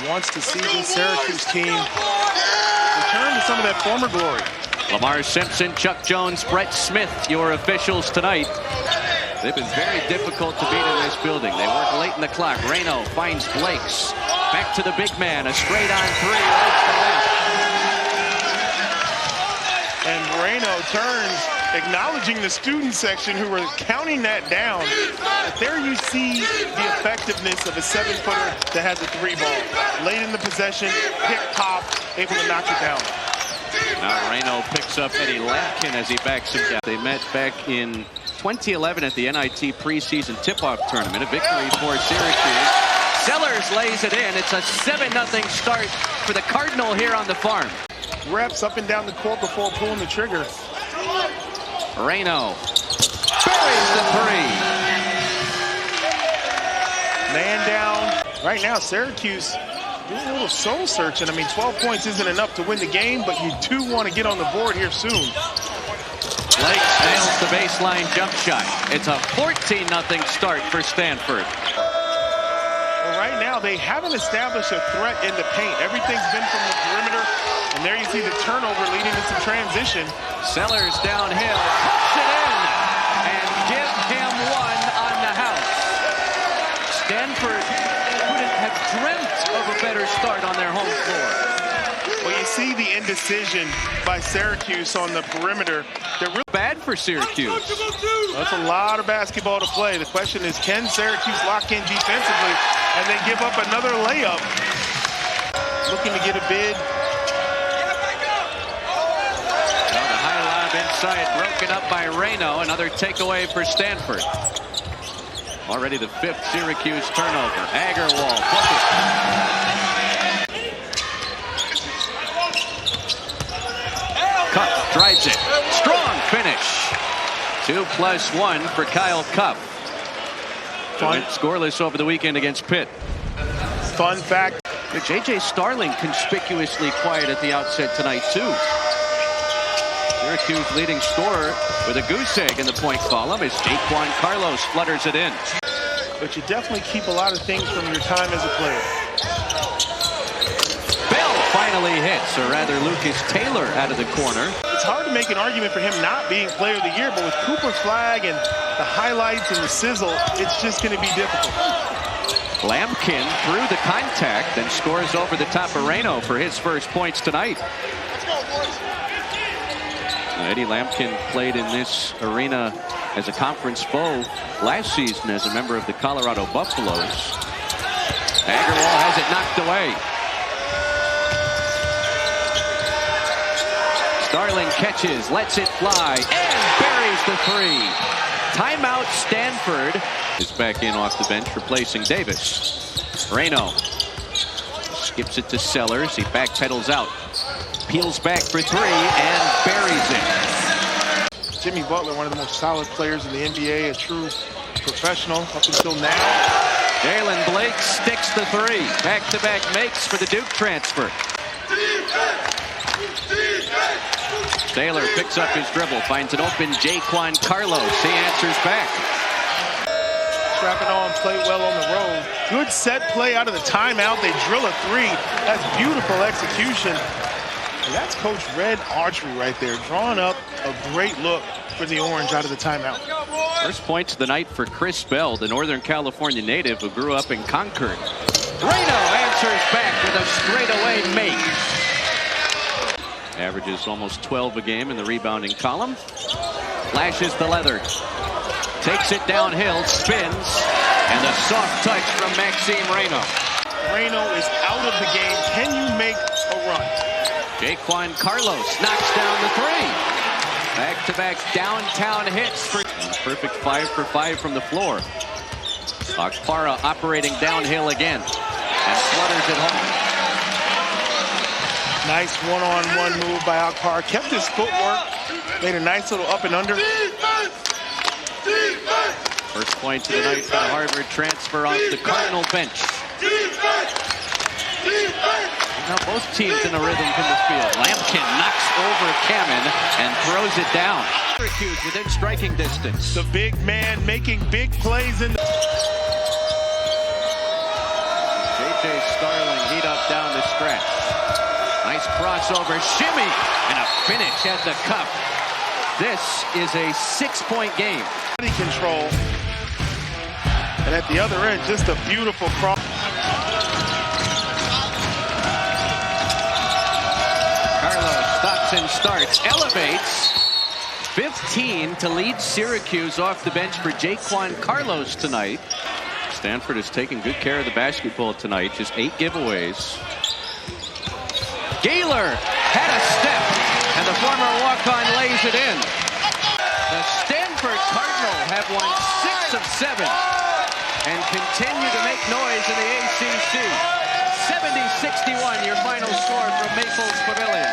He wants to see this Syracuse team return to some of that former glory. Lamar Simpson, Chuck Jones, Brett Smith, your officials tonight. They've been very difficult to beat in this building. They work late in the clock. Raynaud finds Blakes. Back to the big man. A straight-on three right to left. And Raynaud turns, acknowledging the student section who were counting that down. But there you see the effectiveness of a 7-footer that has a 3-ball. Late in the possession, pick pop, able to knock it down. Now Raynaud picks up Eddie Lampkin as he backs him down. They met back in 2011 at the NIT preseason tip-off tournament. A victory for Syracuse. Sellers lays it in. It's a 7-0 start for the Cardinal here on the farm. Reps up and down the court before pulling the trigger. Raynaud buries the three. Man down. Right now, Syracuse doing a little soul searching. I mean, 12 points isn't enough to win the game, but you do want to get on the board here soon. Blakes nails the baseline jump shot. It's a 14-0 start for Stanford. Well, right now, they haven't established a threat in the paint. Everything's been from the perimeter, and there you see the turnover leading to some transition. Sellers downhill, puts it in, and give him one on the house. Stanford couldn't have dreamt of a better start on their home floor. Well, you see the indecision by Syracuse on the perimeter. They're really bad for Syracuse. That's a lot of basketball to play. The question is, can Syracuse lock in defensively and then give up another layup? Looking to get a bid. Well, the high lob inside, broken up by Raynaud. Another takeaway for Stanford. Already the 5th Syracuse turnover. Agarwal, bucket. Cup drives it. Strong finish. 2+1 for Kyle Cup. Went scoreless over the weekend against Pitt. Fun fact. J.J. Starling conspicuously quiet at the outset tonight, too. Syracuse leading scorer with a goose egg in the point column as Jaquan Carlos flutters it in. But you definitely keep a lot of things from your time as a player. Bell finally hits, or rather Lucas Taylor out of the corner. It's hard to make an argument for him not being player of the year, but with Cooper's flag and the highlights and the sizzle, it's just going to be difficult. Lampkin through the contact and scores over the top of Raynaud for his first points tonight. Eddie Lampkin played in this arena as a conference foe last season as a member of the Colorado Buffaloes. Agarwal has it knocked away. Starling catches, lets it fly, and buries the three. Timeout Stanford is back in off the bench, replacing Davis. Raynaud skips it to Sellers. He backpedals out. Peels back for three and buries it. Jimmy Butler, one of the most solid players in the NBA, a true professional up until now. Jaylen Blakes sticks the three. Back-to-back makes for the Duke transfer. Taylor picks up his dribble, finds an open Jaquan Carlos. He answers back. Strapping on, play well on the road. Good set play out of the timeout. They drill a three. That's beautiful execution. And that's Coach Red Archery right there, drawing up a great look for the Orange out of the timeout. First points of the night for Chris Bell, the Northern California native who grew up in Concord. Raynaud answers back with a straightaway make. Averages almost 12 a game in the rebounding column. Flashes the leather. Takes it downhill, spins, and a soft touch from Maxime Raynaud. Raynaud is out of the game. Can you make a run? Jaquan Carlos knocks down the three. Back-to-back downtown hits for perfect 5 for 5 from the floor. Akpara operating downhill again and flutters it home. Nice one-on-one move by Akpara. Kept his footwork. Made a nice little up and under. First point of the night for the Harvard transfer off the Cardinal bench. Now both teams in a rhythm from this field. Lampkin knocks over Kamen and throws it down. Syracuse within striking distance. The big man making big plays in the... J.J. Starling heat up down the stretch. Nice crossover, shimmy, and a finish at the cup. This is a 6-point game. Body control. And at the other end, just a beautiful cross. Carlos stops and starts, elevates. 15 to lead Syracuse off the bench for Jaquan Carlos tonight. Stanford is taking good care of the basketball tonight. Just 8 giveaways. Gaylor had a step, and the former walk-on lays it in. The Stanford Cardinal have won 6 of 7 and continue to make noise in the ACC. 70-61, your final score from Maples Pavilion.